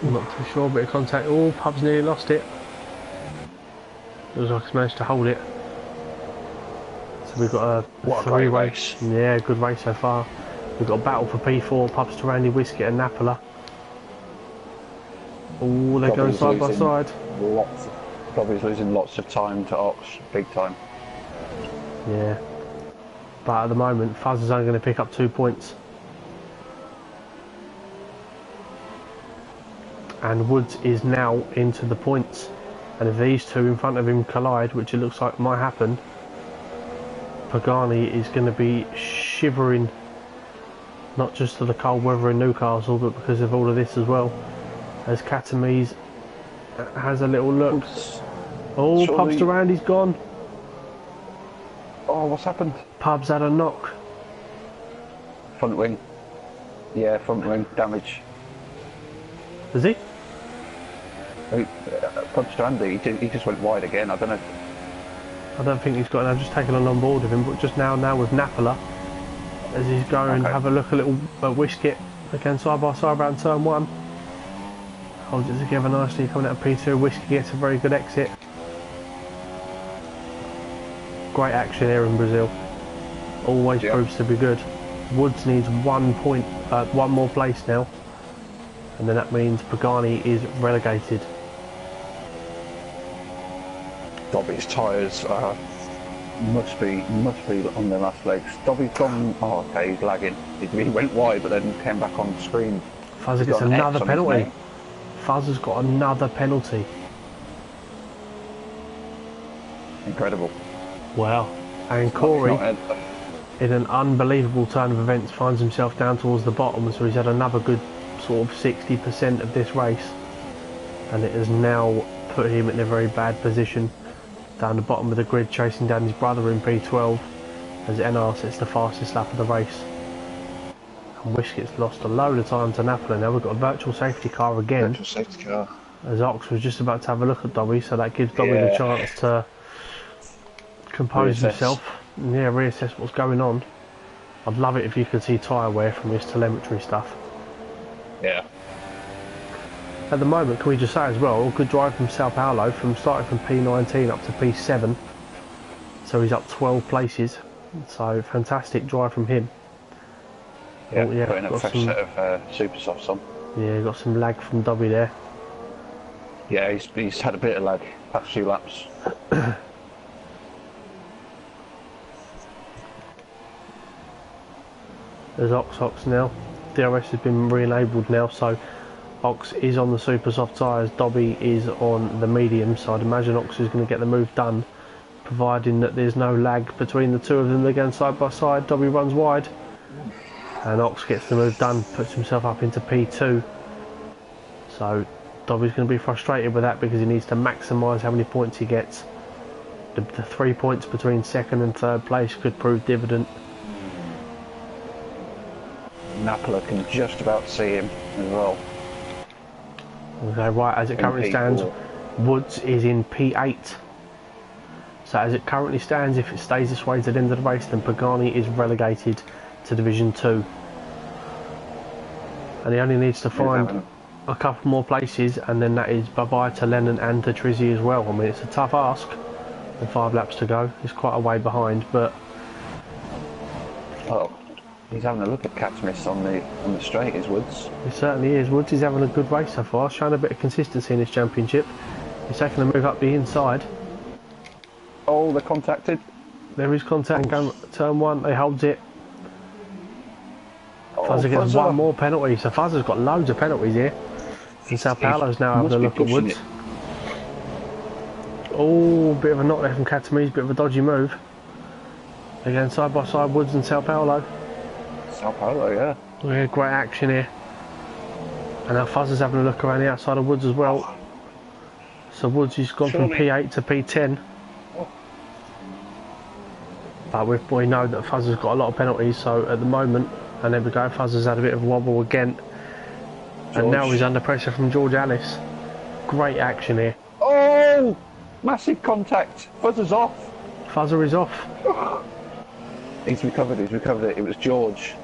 I'm not too sure, bit of contact. Oh, Pubs nearly lost it. Looks like he's managed to hold it. So we've got a 3 race. Yeah, good race so far. We've got a battle for P4, Pubs to Randy, Whiskey and Napola. Oh, they're going side by side. Probably losing lots of time to Ox, big time. Yeah. But at the moment, Fuzz is only going to pick up 2 points. And Woods is now into the points. And if these 2 in front of him collide, which it looks like might happen, Pagani is going to be shivering, not just to the cold weather in Newcastle, but because of all of this as well. As Katamise has a little look. Oh, Pubs to Randy's gone. Oh, what's happened? Pubs had a knock. Front wing. Yeah, front wing damage. Is he? Pubs to Andy, he just went wide again. I don't know. I don't think he's got. I've just taken on board with him, but just now with Napola, as he's going, have a look a little at Whiskey again side by side around turn 1. Holds it together nicely, coming out of P2. Whiskey gets a very good exit. Great action here in Brazil. Always proves to be good. Woods needs 1 point, 1 more place now, and then that means Pagani is relegated. Dobby's tyres must be on their last legs. Dobby's gone. Oh, okay, he's lagging. He went wide, but then came back on screen. Fuzzer gets another penalty. Fuzzer's got another penalty. Incredible. Wow. And Corey, in an unbelievable turn of events, finds himself down towards the bottom, so he's had another good sort of 60% of this race, and it has now put him in a very bad position down the bottom of the grid, chasing down his brother in P12 as NR sets the fastest lap of the race. And Whiskey's lost a load of time to Napoli. Now we've got a virtual safety car again. Virtual safety car. As Ox was just about to have a look at Dobby, so that gives Dobby the chance to compose himself and reassess what's going on. I'd love it if you could see tyre wear from this telemetry stuff. Yeah. At the moment, can we just say as well, good drive from Sao Paulo, starting from P19 up to P7. So he's up 12 places. So fantastic drive from him. Yeah, putting a fresh set of super softs on. Yeah, got some lag from Dobby there. Yeah, he's had a bit of lag past few laps. There's Ox now. DRS has been re-enabled now, so Ox is on the super soft tyres, Dobby is on the medium, so I'd imagine Ox is going to get the move done, providing that there's no lag between the 2 of them. They're going side by side. Dobby runs wide, and Ox gets the move done, puts himself up into P2. So Dobby's going to be frustrated with that because he needs to maximise how many points he gets. The 3 points between 2nd and 3rd place could prove dividend. Napola can just about see him as well. Okay, right, as it currently stands, Woods is in P8. So as it currently stands, if it stays this way to the end of the race, then Pagani is relegated to Division 2. And he only needs to find a couple more places, and then that is bye-bye to Lennon and to Trizzy as well. I mean, it's a tough ask with 5 laps to go. He's quite a way behind, but... Oh, He's having a look at Catmuss on the straight, is Woods. He certainly is. Woods is having a good race so far, showing a bit of consistency in this championship. He's taking a move up the inside. Oh, they're contacted. There is contact going turn one, they hold it. Oh, Fuzzer gets Fuzzer. one more penalty, so Fuzzer's got loads of penalties here. And Sao Paulo's now having a look at Woods. Oh, bit of a knock there from Catmuss, bit of a dodgy move. Again, side by side, Woods and Sao Paulo. Sao Paulo, yeah. Yeah, great action here. And now Fuzzer's having a look around the outside of Woods as well. So Woods has gone from P8 to P10. But we know that Fuzzer's got a lot of penalties, so at the moment, and there we go, Fuzzer's had a bit of a wobble again. And now he's under pressure from George Alice. Great action here. Oh! Massive contact. Fuzzer's off. Fuzzer is off. He's recovered it. It was George.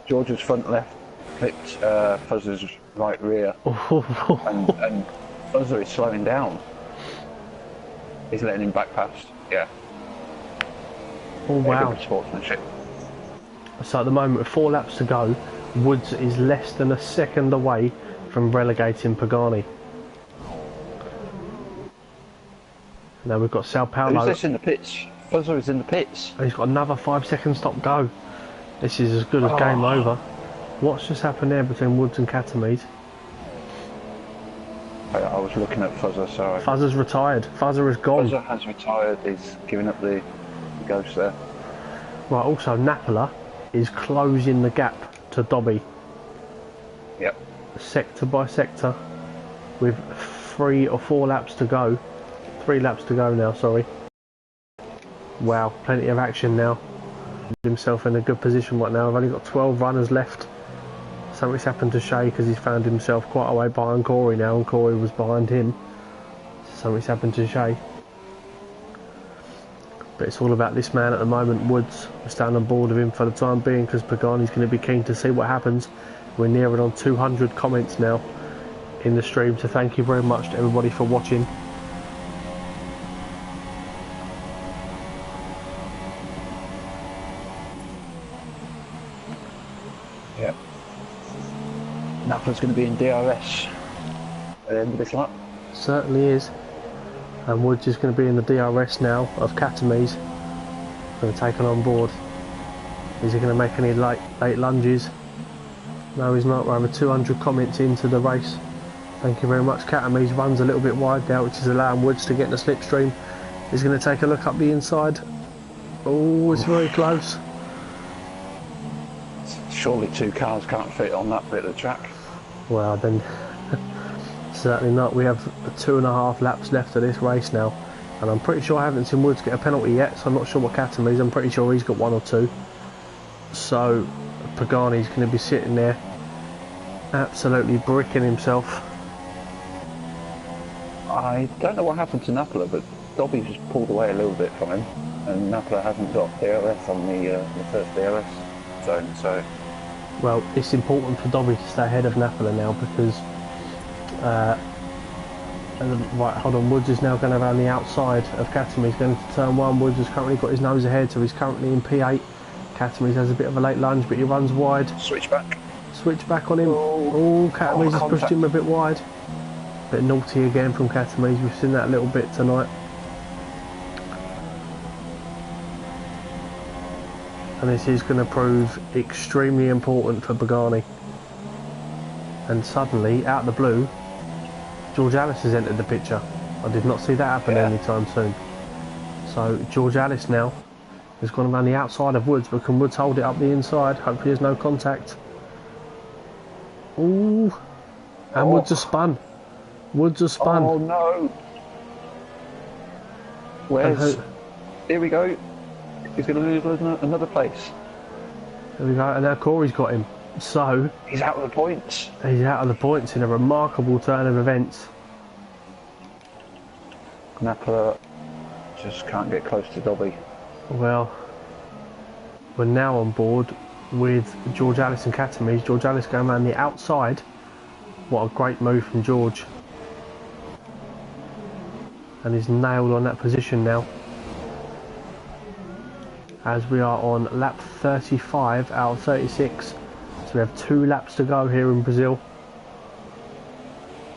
George was front left, clipped Fuzzer's right rear. and Fuzzer is slowing down. He's letting him back past. Yeah. Oh wow. Good sportsmanship. So at the moment, with 4 laps to go, Woods is less than a second away from relegating Pagani. Now we've got Sao Paulo. Who's this in the pits? Fuzzer is in the pits. And he's got another 5 seconds stop go. This is as good as game over. What's just happened there between Woods and Catmuss? I was looking at Fuzzer, sorry. Fuzzer's retired. Fuzzer is gone. Fuzzer has retired. He's giving up the ghost there. Right, also Napola is closing the gap to Dobby. Yep. Sector by sector, with 3 or 4 laps to go. 3 laps to go now, sorry. Wow, plenty of action now. Himself in a good position right now. I've only got 12 runners left. Something's happened to Shea because he's found himself quite a way behind Corey now, and Corey was behind him. Something's happened to Shea. But it's all about this man at the moment, Woods. We're staying on board with him for the time being because Pagani's going to be keen to see what happens. We're nearing on 200 comments now in the stream, so thank you very much to everybody for watching. Yep. Napola's going to be in DRS at the end of this lap. Certainly is. And Woods is going to be in the DRS now of Catmuss. Going to take it on board. Is he going to make any late lunges? No, he's not. We're over 200 comments into the race. Thank you very much. Catmuss runs a little bit wide now, which is allowing Woods to get in the slipstream. He's going to take a look up the inside. Oh, it's very close. Surely 2 cars can't fit on that bit of the track. Well, then, certainly not. We have 2.5 laps left of this race now. And I'm pretty sure I haven't seen Woods get a penalty yet, so I'm not sure what Catmuss. I'm pretty sure he's got 1 or 2. So, Pagani's going to be sitting there absolutely bricking himself. I don't know what happened to Napola, but Dobby just pulled away a little bit from him, and Napola hasn't got DRS on the first DRS zone, so... Well, it's important for Dobby to stay ahead of Napola now because... right, hold on, Woods is now going around the outside of Catmuss. He's going to turn 1. Woods has currently got his nose ahead, so he's currently in P8. Catmuss has a bit of a late lunge, but he runs wide. Switch back. Switch back on him. Oh, Catmuss has pushed him a bit wide. Bit naughty again from Catmuss. We've seen that a little bit tonight. And this is going to prove extremely important for Pagani. And suddenly, out of the blue, George Alice has entered the picture. I did not see that happen anytime soon. So George Alice now has gone around the outside of Woods, but can Woods hold it up the inside? Hopefully there's no contact. Ooh. And Woods has spun. Woods has spun. Oh no. Where's... Here we go. He's going to lose another place. There we go, and now Corey's got him. So... He's out of the points. He's out of the points in a remarkable turn of events. Napola just can't get close to Dobby. Well, we're now on board with George Alice and Catmuss. George Alice going around the outside. What a great move from George. And he's nailed on that position now. as we are on lap 35 out of 36. So we have 2 laps to go here in Brazil.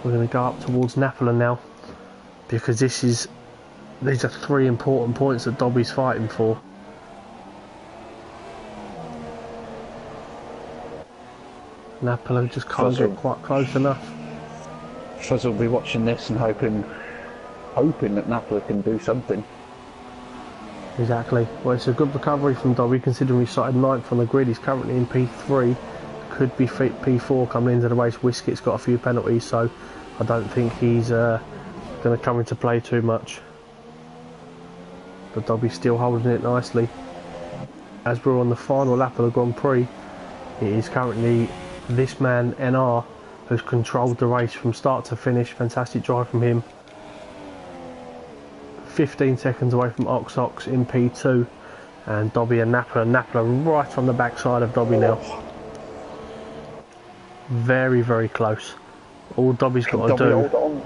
We're going to go up towards Napola now, because these are 3 important points that Dobby's fighting for. Napola just can't get quite close enough. Fuzz will be watching this and hoping that Napola can do something. Exactly. Well, it's a good recovery from Dobby, considering he started 9th on the grid. He's currently in P3. Could be P4 coming into the race. Whisket's got a few penalties, so I don't think he's going to come into play too much. But Dobby's still holding it nicely. As we're on the final lap of the Grand Prix, it is currently this man, NR, who's controlled the race from start to finish. Fantastic drive from him. 15 seconds away from Ox in P2, and Dobby and Napola right on the backside of Dobby now. Very, very close. All Dobby's got to do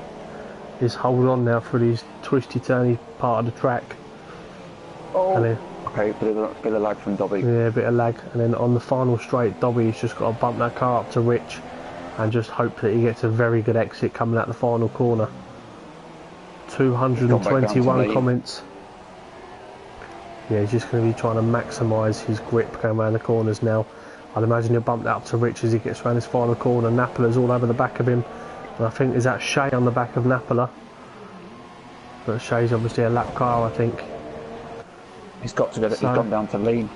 is hold on now for his twisty turny part of the track. Okay, bit of lag from Dobby. Yeah, a bit of lag, and then on the final straight, Dobby's just got to bump that car up to Rich and just hope that he gets a very good exit coming out the final corner. 221 comments. Yeah, he's just going to be trying to maximise his grip going around the corners now. I'd imagine he'll bump that up to Rich as he gets around his final corner. Napola's all over the back of him, and I think is that Shea on the back of Napola. But Shea's obviously a lap car, I think. He's got to get it. He's gone down to lean.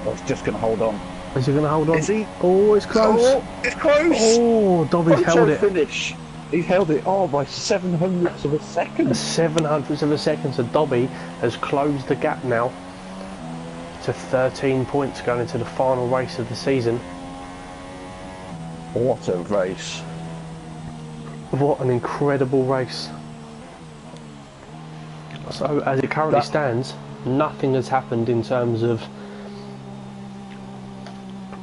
Oh, he's just going to hold on. Is he going to hold on? Is he? Oh, it's close. Oh, it's close. Oh, Dobby's held it. Finish. He's held it. Oh, by 700ths of a second. 700ths of a second. So Dobby has closed the gap now to 13 points going into the final race of the season. What a race. What an incredible race. So as it currently stands, nothing has happened in terms of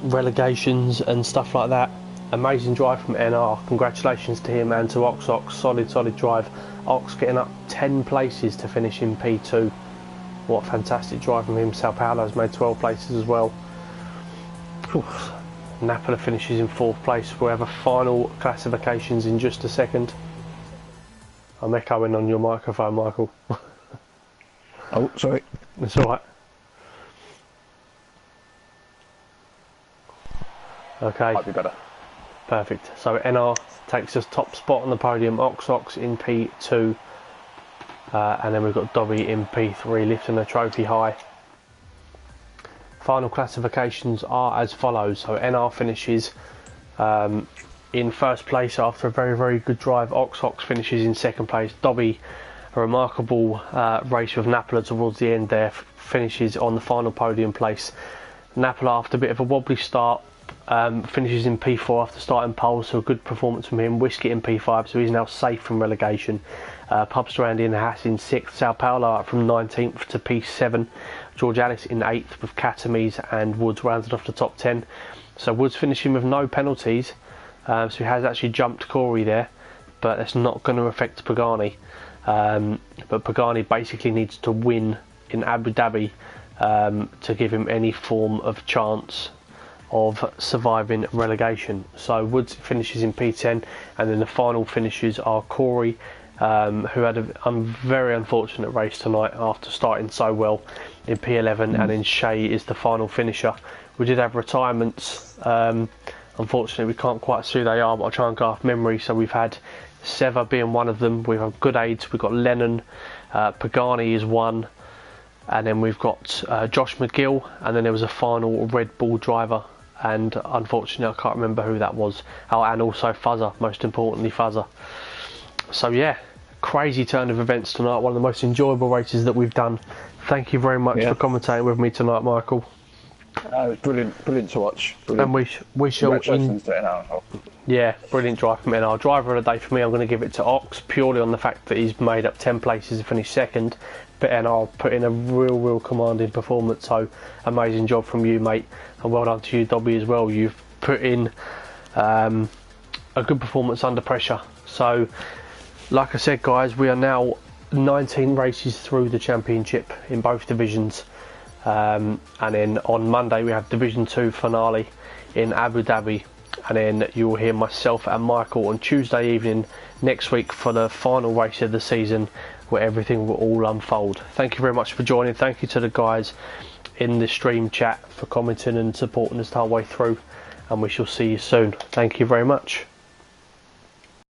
relegations and stuff like that. Amazing drive from NR. Congratulations to him and to Ox. Solid drive. Ox getting up 10 places to finish in P2. What a fantastic drive from him. Sao Paulo's made 12 places as well. Oof. Napola finishes in 4th place. We'll have a final classifications in just a second. I'm echoing on your microphone, Michael. Oh, sorry. It's alright. Okay. Might be better. Perfect. So NR takes us top spot on the podium. Ox in P2. And then we've got Dobby in P3 lifting the trophy high. Final classifications are as follows. So NR finishes in 1st place after a very, very good drive. Ox finishes in 2nd place. Dobby, a remarkable race with Napola towards the end there, finishes on the final podium place. Napola, after a bit of a wobbly start, finishes in P4 after starting pole, so a good performance from him. Whiskey in P5, so he's now safe from relegation. Pubstrandi and Haas in 6th. Sao Paulo up from 19th to P7. George Alice in 8th with Katamise and Woods rounded off the top 10. So Woods finishing with no penalties, so he has actually jumped Corey there, but that's not going to affect Pagani. But Pagani basically needs to win in Abu Dhabi to give him any form of chance of surviving relegation. So Woods finishes in P10, and then the final finishes are Corey, who had a very unfortunate race tonight after starting so well, in P11, and then Shea is the final finisher. We did have retirements. Unfortunately, we can't quite see who they are, but I'll try and go off memory. So we've had Seva being one of them. We've had good aids. We've got Lennon. Pagani is one. And then we've got Josh McGill. And then there was a final Red Bull driver. And unfortunately, I can't remember who that was. Oh, and also Fuzzer, most importantly, Fuzzer. So yeah, crazy turn of events tonight. One of the most enjoyable races that we've done. Thank you very much for commentating with me tonight, Michael. It was brilliant to watch. Brilliant. And we shall. Yeah, brilliant drive from NR. Driver of the day for me, I'm going to give it to Ox, purely on the fact that he's made up 10 places and finished 2nd. But NR put in a real commanding performance. So amazing job from you, mate, and well done to you, Dobby, as well. You've put in a good performance under pressure. So, like I said, guys, we are now 19 races through the championship in both divisions. and then on Monday we have Division 2 finale in Abu Dhabi, and then you will hear myself and Michael on Tuesday evening next week for the final race of the season, where everything will all unfold. Thank you very much for joining. Thank you to the guys in the stream chat for commenting and supporting us the whole way through, and we shall see you soon. Thank you very much.